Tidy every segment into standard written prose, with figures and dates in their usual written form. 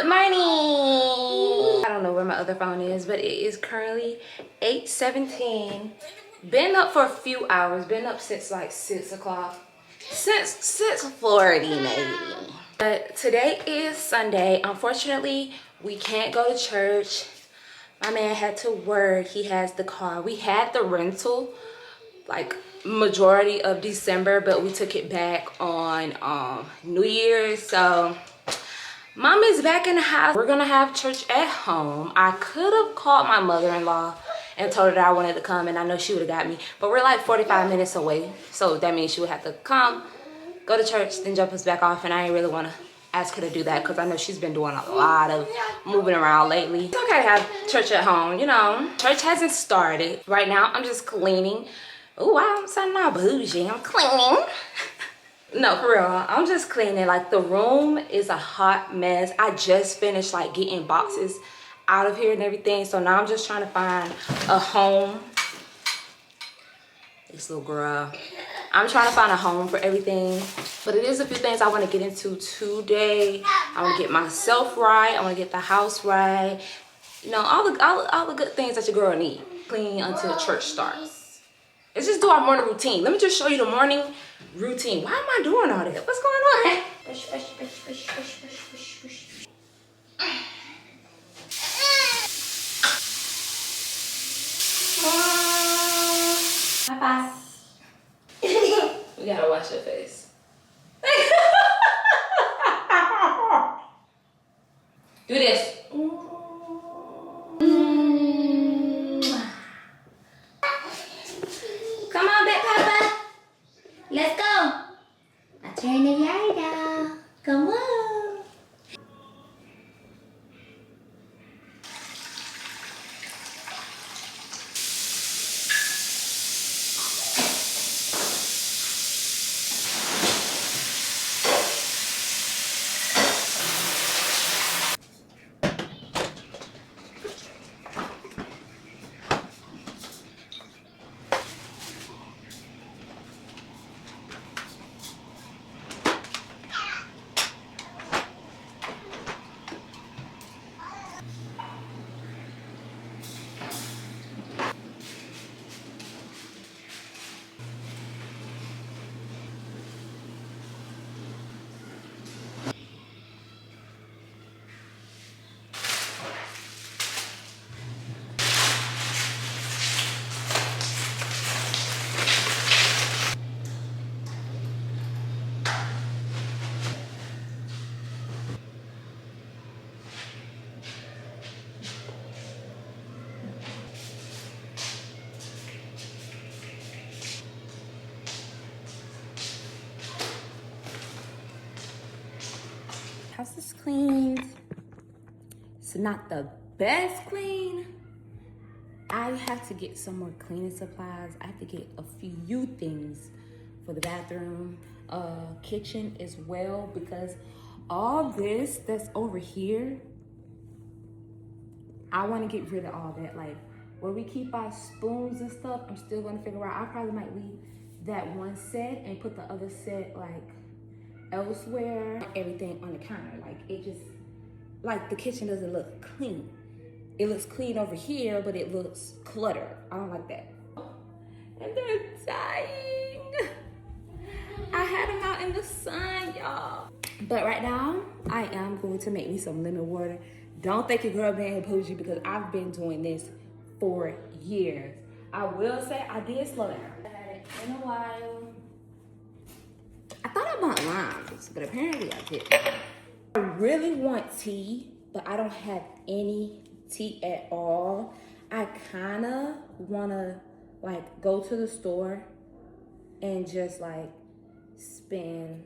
Good morning. I don't know where my other phone is, but it is currently 8:17. Been up for a few hours. Been up since like 6 o'clock. Since 6:40 maybe. But today is Sunday. Unfortunately, we can't go to church. My man had to work. He has the car. We had the rental like majority of December, but we took it back on New Year's. So Mom is back in the house. We're gonna have church at home. I could have called my mother-in-law and told her that I wanted to come, and I know she would have got me, but we're like 45 minutes away, so that means she would have to come, go to church, then jump us back off, and I ain't really want to ask her to do that because I know she's been doing a lot of moving around lately. It's okay to have church at home, you know. Church hasn't started. Right now, I'm just cleaning. Oh, I'm sounding all bougie. I'm cleaning. No, for real, I'm just cleaning. Like, the room is a hot mess. I just finished like getting boxes out of here and everything, so now I'm just trying to find a home. This little girl, I'm trying to find a home for everything, but it is a few things I want to get into today. I want to get myself right. I want to get the house right, you know, all the good things that your girl need. Clean until church starts. Let's just do our morning routine. Let me just show you the morning routine. Why am I doing all that? What's going on? Push, push, push, push, push, push, push, push. Bye-bye. We gotta wash your face. Do this. Come on, big Papa. Let's go. I turn the light out. Come on. House is cleaned. It's not the best clean. I have to get some more cleaning supplies. I have to get a few things for the bathroom, kitchen as well, because all this that's over here, I want to get rid of all that. Like, where we keep our spoons and stuff, I'm still going to figure out. I probably might leave that one set and put the other set like elsewhere. Everything on the counter, like, it just, like, the kitchen doesn't look clean. It looks clean over here, but it looks cluttered. I don't like that. And they're dying. I had them out in the sun, y'all. But right now, I am going to make me some lemon water. Don't think your girl being bougie, because I've been doing this for years. I will say I did slow down. I had it in a while. I thought I bought limes, but apparently I didn't. I really want tea, but I don't have any tea at all. I kind of want to like go to the store and just like spend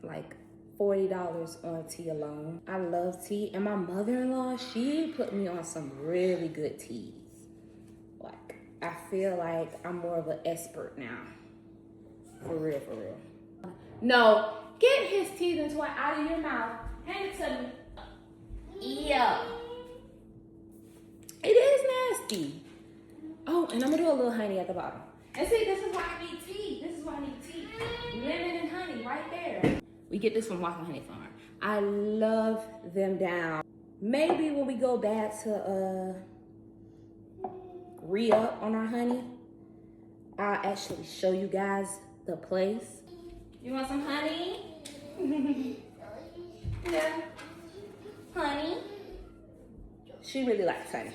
like $40 on tea alone. I love tea, and my mother-in-law, she put me on some really good teas. Like, I feel like I'm more of an expert now. For real, for real. No, get his teeth and toy out of your mouth. Hand it to me. Yeah. It is nasty. Oh, and I'm gonna do a little honey at the bottom. And see, this is why I need tea. This is why I need tea. Lemon and honey right there. We get this from Waffle Honey Farm. I love them down. Maybe when we go back to re-up on our honey, I'll actually show you guys the place. You want some honey? Yeah. Honey? She really likes honey.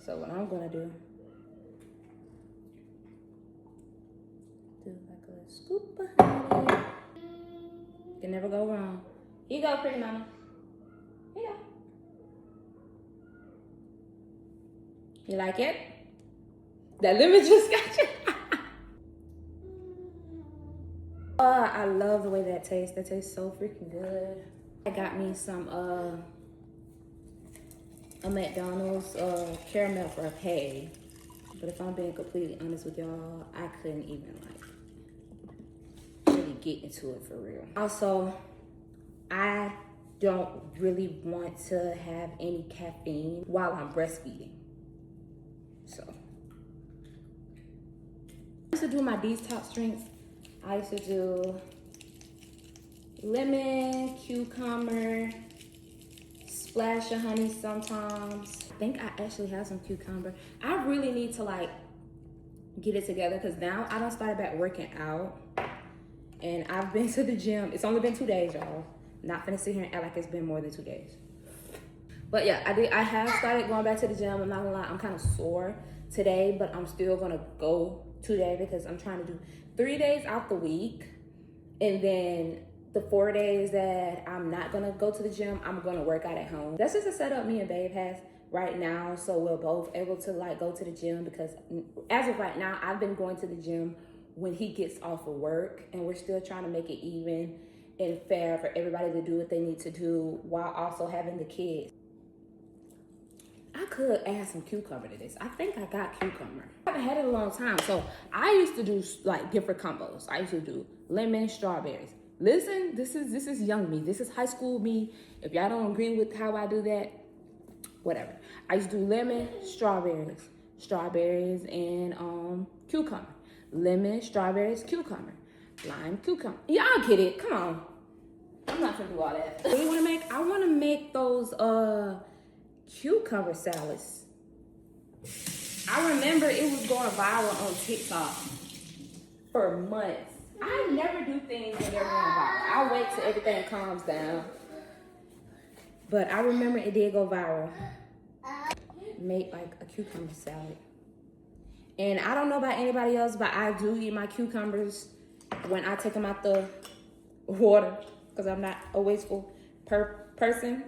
So what I'm gonna do like a little scoop of honey. Can never go wrong. Here you go, pretty mama. Here you go. You like it? That lemon just got you. I love the way that tastes. That tastes so freaking good. I got me some a McDonald's caramel frappe. But if I'm being completely honest with y'all, I couldn't even like really get into it for real. Also, I don't really want to have any caffeine while I'm breastfeeding. So I used to do my detox drinks. I used to do lemon, cucumber, splash of honey sometimes. I think I actually have some cucumber. I really need to like get it together because now I done started back working out and I've been to the gym. It's only been 2 days, y'all. Not finna sit here and act like it's been more than 2 days. But yeah, I have started going back to the gym. I'm not gonna lie, I'm kind of sore today, but I'm still gonna go today because I'm trying to do 3 days out the week. And then the 4 days that I'm not gonna go to the gym, I'm gonna work out at home. That's just a setup me and Babe has right now. So we're both able to like go to the gym because as of right now, I've been going to the gym when he gets off of work and we're still trying to make it even and fair for everybody to do what they need to do while also having the kids. I could add some cucumber to this. I think I got cucumber. I haven't had it in a long time. So I used to do like different combos. I used to do lemon, strawberries. Listen, this is young me. This is high school me. If y'all don't agree with how I do that, whatever. I used to do lemon, strawberries and cucumber. Lemon, strawberries, cucumber. Lime, cucumber. Y'all get it. Come on. I'm not gonna do all that. What do you wanna make? I wanna make those cucumber salads. I remember it was going viral on TikTok for months. I never do things when they're going viral. I wait till everything calms down. But I remember it did go viral. Make like a cucumber salad. And I don't know about anybody else, but I do eat my cucumbers when I take them out the water because I'm not a wasteful person.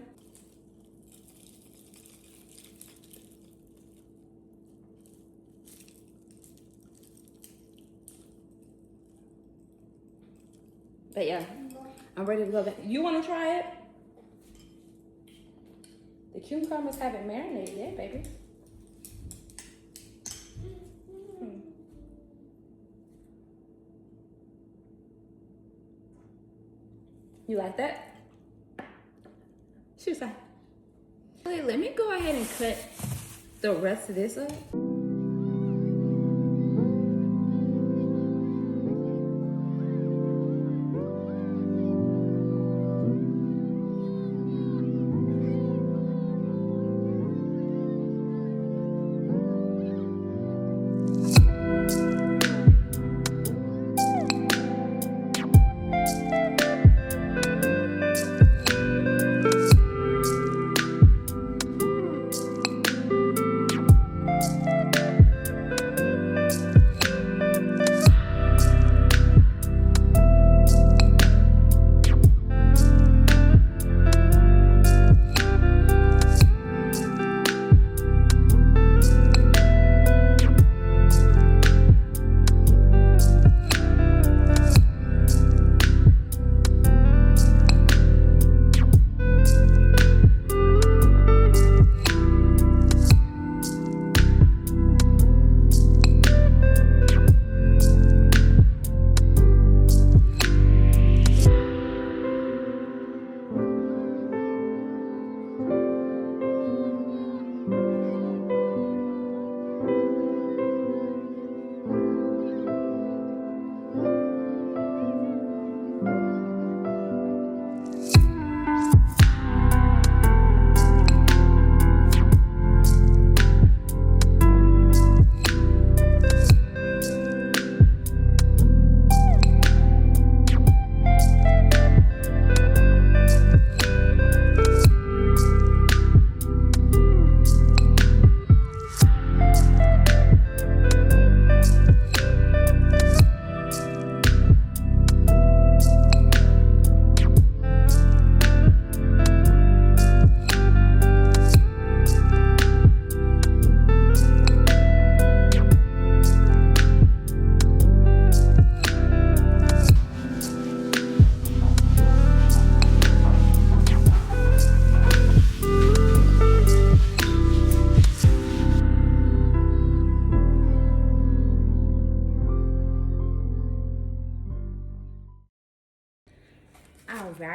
But yeah, I'm ready to go back. You want to try it? The cucumbers haven't marinated yet, baby. You like that? She was like, hey, let me go ahead and cut the rest of this up.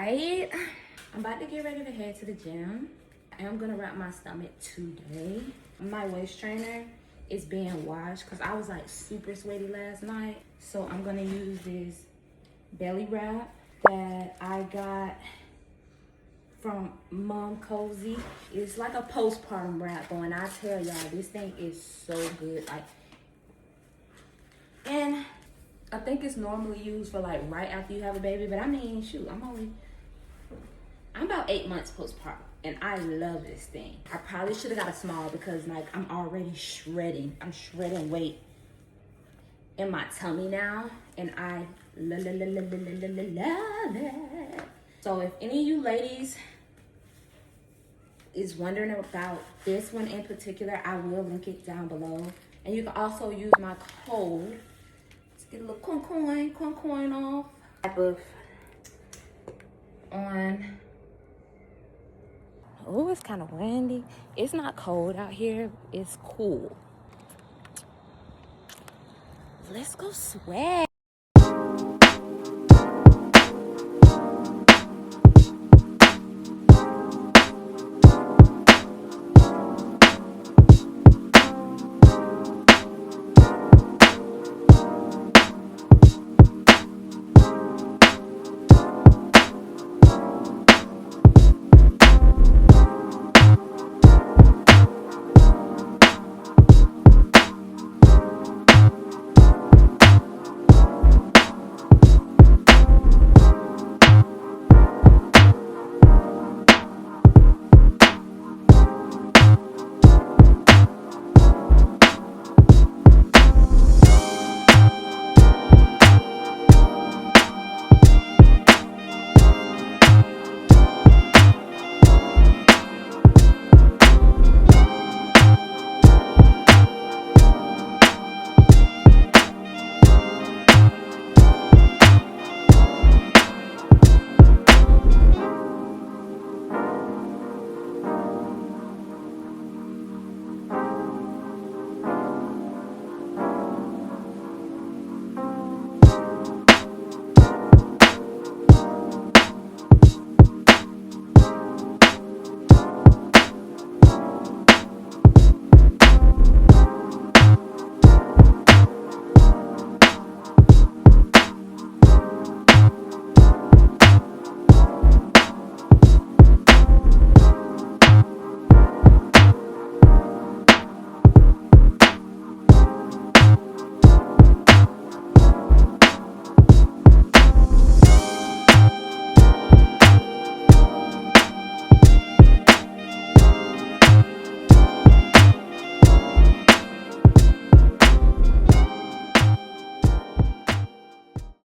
right, I'm about to get ready to head to the gym. I am gonna wrap my stomach today. My waist trainer is being washed because I was like super sweaty last night. So I'm gonna use this belly wrap that I got from Mom Cozy. It's like a postpartum wrap, but when I tell y'all, this thing is so good. Like, and I think it's normally used for like right after you have a baby, but I mean, shoot, I'm about 8 months postpartum, and I love this thing. I probably should have got a small because like I'm already shredding. I'm shredding weight in my tummy now, and I love it. So if any of you ladies is wondering about this one in particular, I will link it down below. And you can also use my code. Let's get a little coin off. Type of on. Oh, it's kind of windy. It's not cold out here. It's cool. Let's go sweat.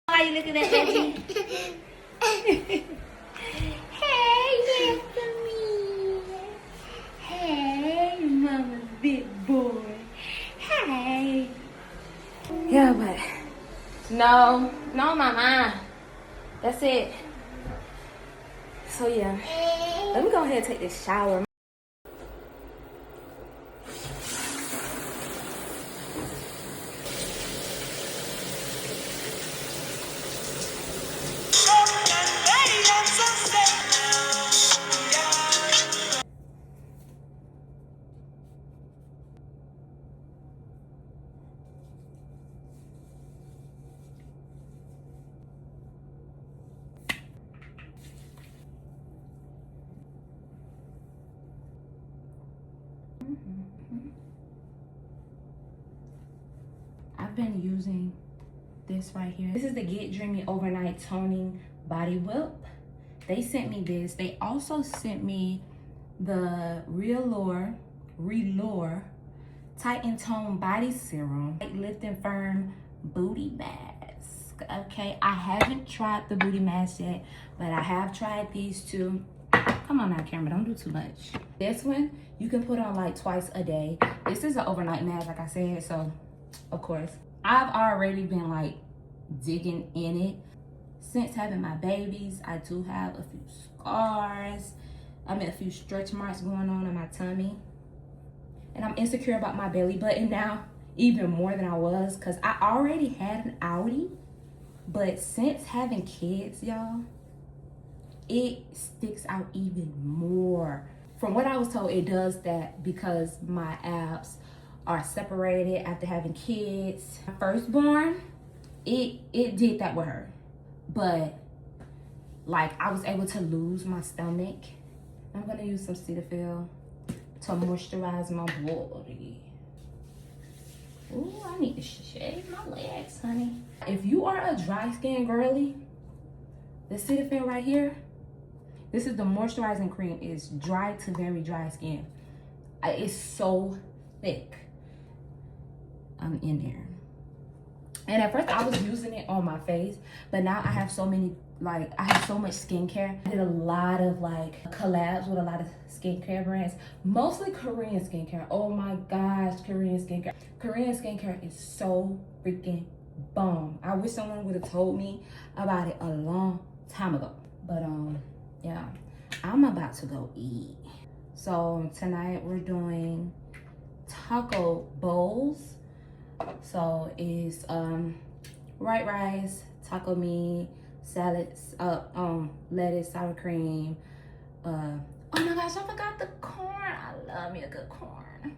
Why are you looking at me? Hey, Anthony. Hey, mama's big boy. Hey. Yeah, but no, mama. That's it. So yeah, let me go ahead and take this shower. I've been using this right here. This is the Get Dreamy Overnight Toning Body Whip. They sent me this. They also sent me the Relure Tighten Tone Body Serum, Lift and Firm Booty Mask. Okay, I haven't tried the booty mask yet, but I have tried these two. Come on now, camera, don't do too much. This one you can put on like twice a day. This is an overnight mask, like I said, so of course I've already been like digging in it since having my babies. I do have a few scars. I mean, a few stretch marks going on in my tummy, and I'm insecure about my belly button now even more than I was, because I already had an outie, but since having kids, y'all, it sticks out even more. From what I was told, it does that because my abs are separated after having kids. My firstborn, it did that with her. But like I was able to lose my stomach. I'm gonna use some Cetaphil to moisturize my body. Ooh, I need to shave my legs, honey. If you are a dry skin girly, the Cetaphil right here, this is the moisturizing cream. It's dry to very dry skin. It's so thick. I'm in there. And at first I was using it on my face, but now I have so many, like I have so much skincare. I did a lot of like collabs with a lot of skincare brands, mostly Korean skincare. Oh my gosh, Korean skincare. Korean skincare is so freaking bomb. I wish someone would have told me about it a long time ago. But yeah, I'm about to go eat. So tonight we're doing taco bowls. So it's white rice, taco meat, salads, lettuce, sour cream. Oh my gosh, I forgot the corn. I love me a good corn.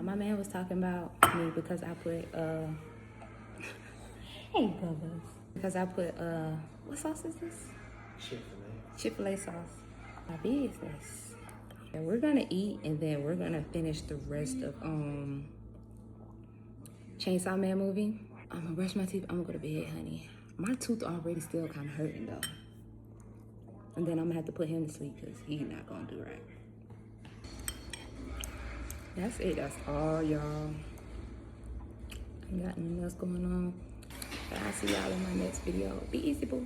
My man was talking about me because I put hey brothers, because I put what sauce is this? Chick-fil-A sauce. My business. And we're gonna eat and then we're gonna finish the rest of Chainsaw Man movie. I'm gonna brush my teeth. I'm gonna go to bed, honey. My tooth already still kind of hurting though, and then I'm gonna have to put him to sleep because he's not gonna do right. That's it. That's all, y'all. Ain't got nothing else going on. But I'll see y'all in my next video. Be easy, boo.